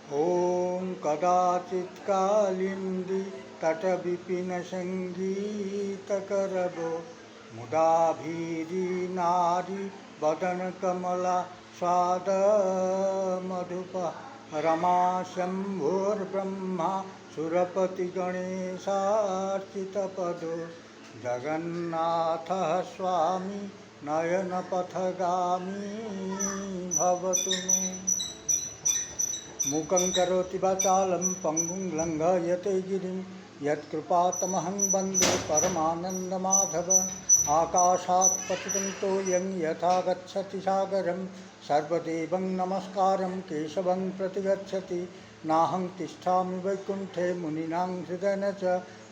ॐ कदाचित् कालिन्दी तटविपिनसङ्गीतकरवो मुदाभीरी नारी वदनकमला स्वादमधुप रमा शम्भुर्ब्रह्मा सुरपतिगणेशार्चितपदो जगन्नाथः स्वामी नयनपथगामी भवतु मे। मूकं करोति वाचालं पंगुं लङ्घयते गिरिं यत्कृपातमहं वन्दे परमानन्दमाधव। आकाशात् पतितं तोयं यथा गच्छति सागरं सर्वदेवं नमस्कारं केशवं प्रतिगच्छति। नाहं तिष्ठामि वैकुण्ठे मुनीनां हृदयेन च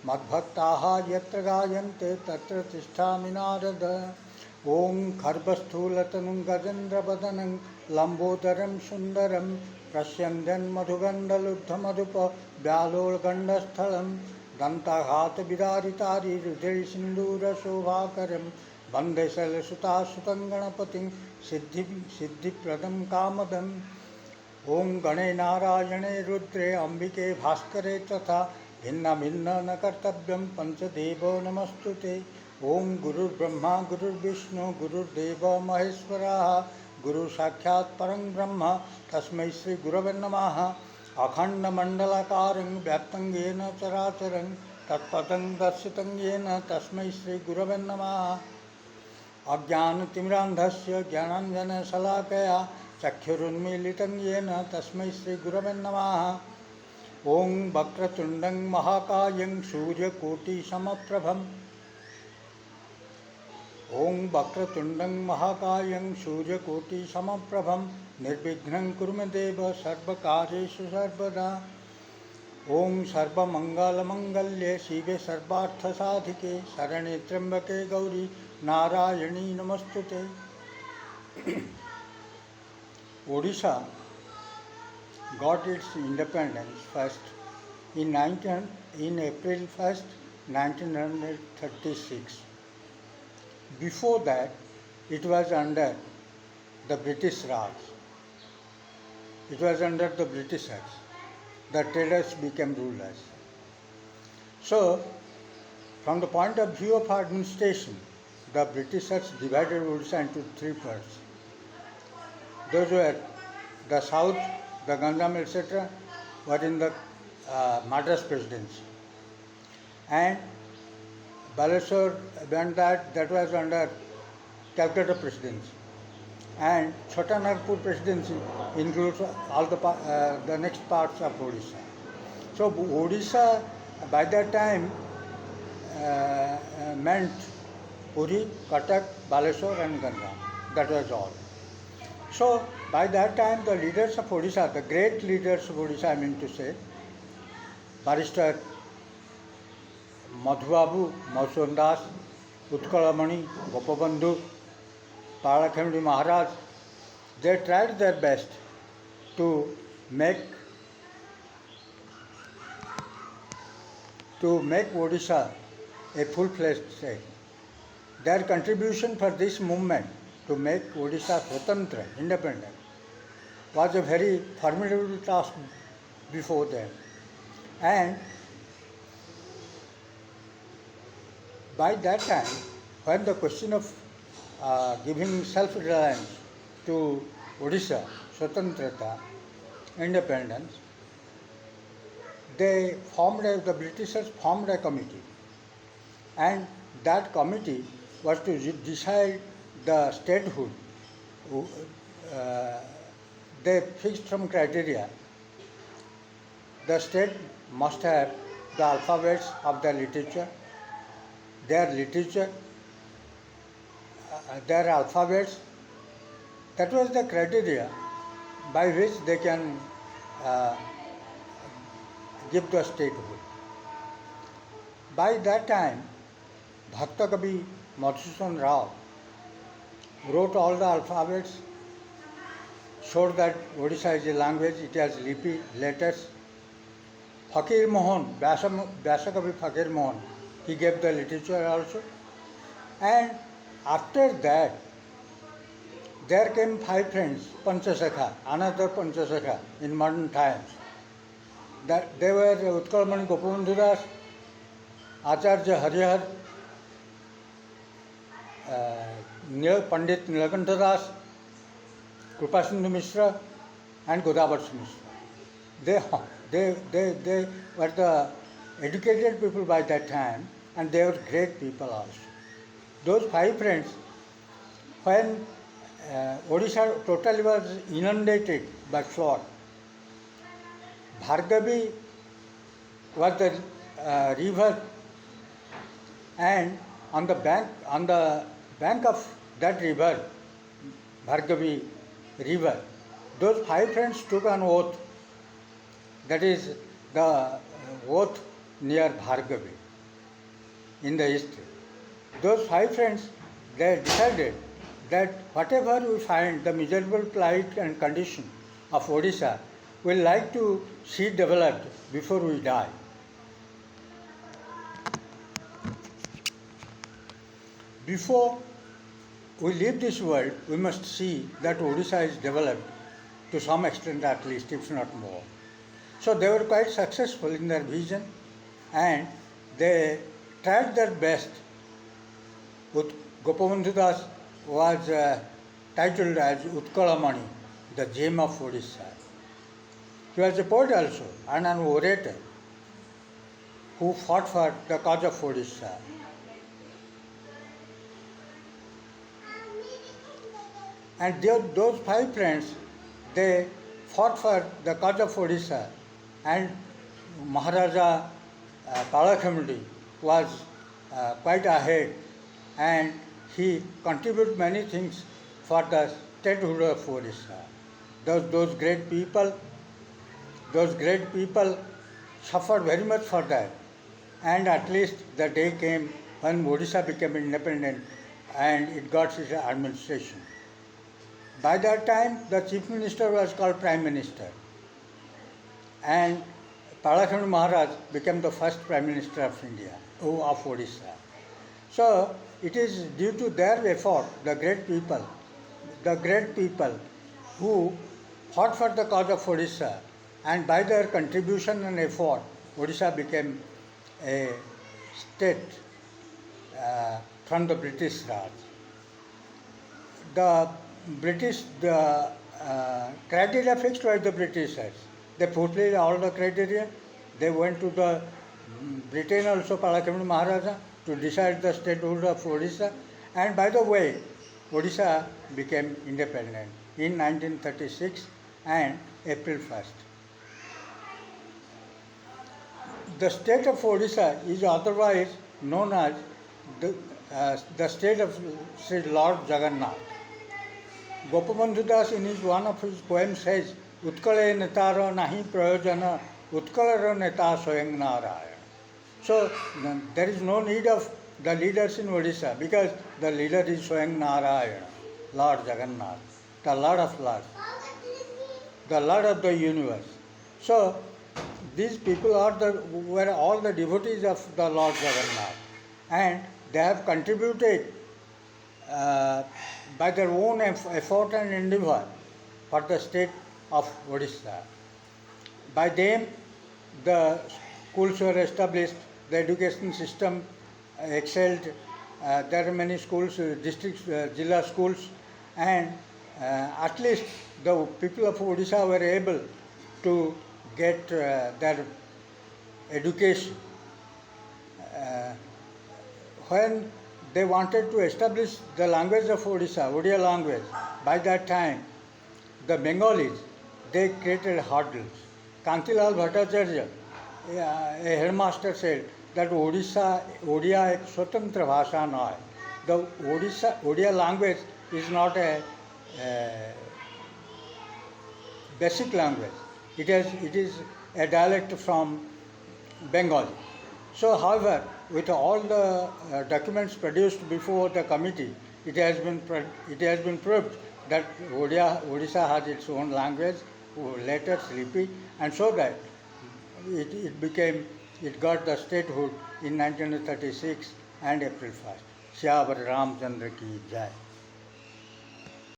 मद्भक्ताः यत्र गायन्ते तत्र तिष्ठामि नारद। ॐ खर्वस्थूलतनुं गजेन्द्रवदनं लम्बोदरं सुन्दरं प्रस्यन्द्यन्मधुगन्धलुब्धमधुप व्यालोलगण्डस्थलं दन्तघातविदारितारि हृदये सिन्दूरशोभाकरं वन्दे शैलसुतासुतं गणपतिं सिद्धिप्रदं कामदम्। ॐ गणे नारायणे रुद्रे अम्बिके भास्करे तथा भिन्न भिन्न न कर्तव्यं पंचदेवो नमस्तुते। ओं गुरुर्ब्रह्मा गुरुर्विष्णु गुरुर्देव महेश्वरः गुरु साक्षात् परं ब्रह्म तस्मै श्री गुरवे नमः। अखण्डमण्डलाकारं व्याप्तं येन चराचरं तत्पदं दर्शितं येन तस्मै श्री गुरवे नमः। अज्ञानतिमिरान्धस्य ज्ञानाञ्जनशलाकया चक्षुरुन्मीलितं येन तस्मै श्री गुरवे नमः। ओं वक्रतुण्डं महाकायं सूर्यकोटिसमप्रभम् ओं वक्रतुण्डं महाकायं सूर्यकोटिसमप्रभं निर्विघ्नं कुरु मे देव सर्वकार्येषु सर्वदा। ओं सर्वमङ्गलमङ्गल्ये शिवे सर्वार्थसाधिके शरणे त्र्यम्बके गौरी नारायणी नमस्तुते। Odisha got its independence first in April 1st, 1936. Before that, it was under the British Raj. It was under the Britishers. The traders became rulers. So, from the point of view of administration, the Britishers divided Odisha into three parts. Those were the south, the Ganjam, etc., were in the Madras Presidency. And Baleshwar, beyond that was under Calcutta Presidency. And Chota Nagpur Presidency includes all the next parts of Odisha. So Odisha by that time meant Puri, Cuttack, Baleshwar and Ganjam. That was all. So by that time the leaders of Odisha, the great leaders of Odisha, I mean to say, Barrister Madhubabu, Mausun Das, Utkalamani, Gopabandhu, Palakhamdi Maharaj, they tried their best to make Odisha a full-fledged state. Their contribution for this movement to make Odisha Swatantra, independent, was a very formidable task before them. And by that time, when the question of giving self-reliance to Odisha, Swatantrata, independence, the Britishers formed a committee, and that committee was to decide the statehood. They fixed some criteria. The state must have the alphabets of the literature, their alphabets. That was the criteria by which they can give the statehood. By that time, Bhakta Kavi Madhusudan Rao wrote all the alphabets, showed that Odisha is a language, it has lipi, letters. Fakir Mohan, Vyasakavi Fakir Mohan, he gave the literature also. And after that, there came 5 friends, Panchasakha, another Panchasakha in modern times. That they were Utkalamani Gopabandhu Das, Acharya Harihar, Pandit Nilakantha Das, Krupasindhu Mishra, and Godavarsi Mishra. They were the educated people by that time, and they were great people also. Those 5 friends, when Odisha totally was inundated by flood, Bhargavi was the river, and on the bank of that river, Bhargavi river, those 5 friends took an oath. That is the oath near Bhargavi in the history. Those 5 friends, they decided that whatever we find the miserable plight and condition of Odisha, we like to see developed before we die. Before we leave this world, we must see that Odisha is developed to some extent at least, if not more. So they were quite successful in their vision, and they tried their best. Gopabandhu Das was titled as Utkalamani, the gem of Odisha. He was a poet also and an orator who fought for the cause of Odisha. And those 5 friends, they fought for the cause of Odisha, and Maharaja Palakhamudi was quite ahead, and he contributed many things for the statehood of Odisha. Those great people suffered very much for that, and at least the day came when Odisha became independent and it got its administration. By that time, the chief minister was called Prime Minister, and Palakhamudi Maharaj became the first Prime Minister of India, of Odisha. So it is due to their effort, the great people who fought for the cause of Odisha, and by their contribution and effort, Odisha became a state from the British Raj. The criteria fixed by the Britishers. They fulfilled all the criteria. They went to the Britain also, Palakhamudi Maharaja, to decide the statehood of Odisha. And by the way, Odisha became independent in 1936 and April 1st. The state of Odisha is otherwise known as the state of Sri Lord Jagannath. Gopabandhu Das in one of his poems says, Utkale netaro nahi prayojana, Utkalaro neta soyang narayana. So there is no need of the leaders in Odisha, because the leader is Soyang Narayana, Lord Jagannath, the Lord of Lords, the Lord of the universe. So these people were all the devotees of the Lord Jagannath, and they have contributed by their own effort and endeavor for the state of Odisha. By them, the schools were established, the education system excelled. There are many schools, district, Jilla schools, and at least the people of Odisha were able to get their education. When they wanted to establish the language of Odisha, Odia language, by that time, the Bengalis, they created hurdles. Kantilal Bhattacharya, a headmaster, said that Odia एक स्वतंत्र भाषा न है. The Odia language is not a basic language. It is a dialect from Bengali. So, however, with all the documents produced before the committee, it has been proved that Odisha has its own language, letters, lipi, and so that it got the statehood in 1936 and April 1st. Shyamar Ramchandra ki jai.